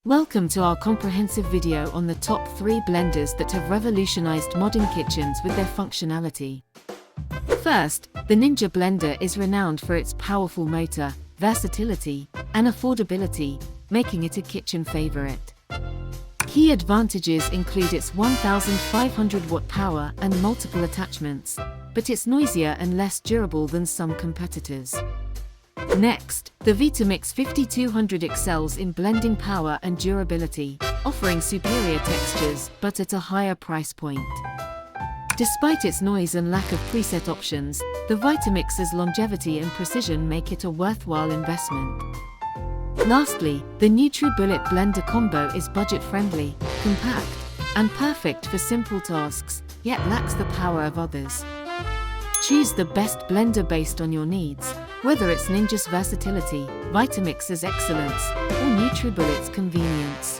Welcome to our comprehensive video on the top 3 blenders that have revolutionized modern kitchens with their functionality. First, the Ninja blender is renowned for its powerful motor, versatility, and affordability, making it a kitchen favorite. Key advantages include its 1,500-watt power and multiple attachments, but it's noisier and less durable than some competitors. Next, the Vitamix 5200 excels in blending power and durability, offering superior textures but at a higher price point. Despite its noise and lack of preset options, the Vitamix's longevity and precision make it a worthwhile investment. Lastly, the NutriBullet blender combo is budget-friendly, compact, and perfect for simple tasks, yet lacks the power of others. Choose the best blender based on your needs, whether it's Ninja's versatility, Vitamix's excellence, or NutriBullet's convenience.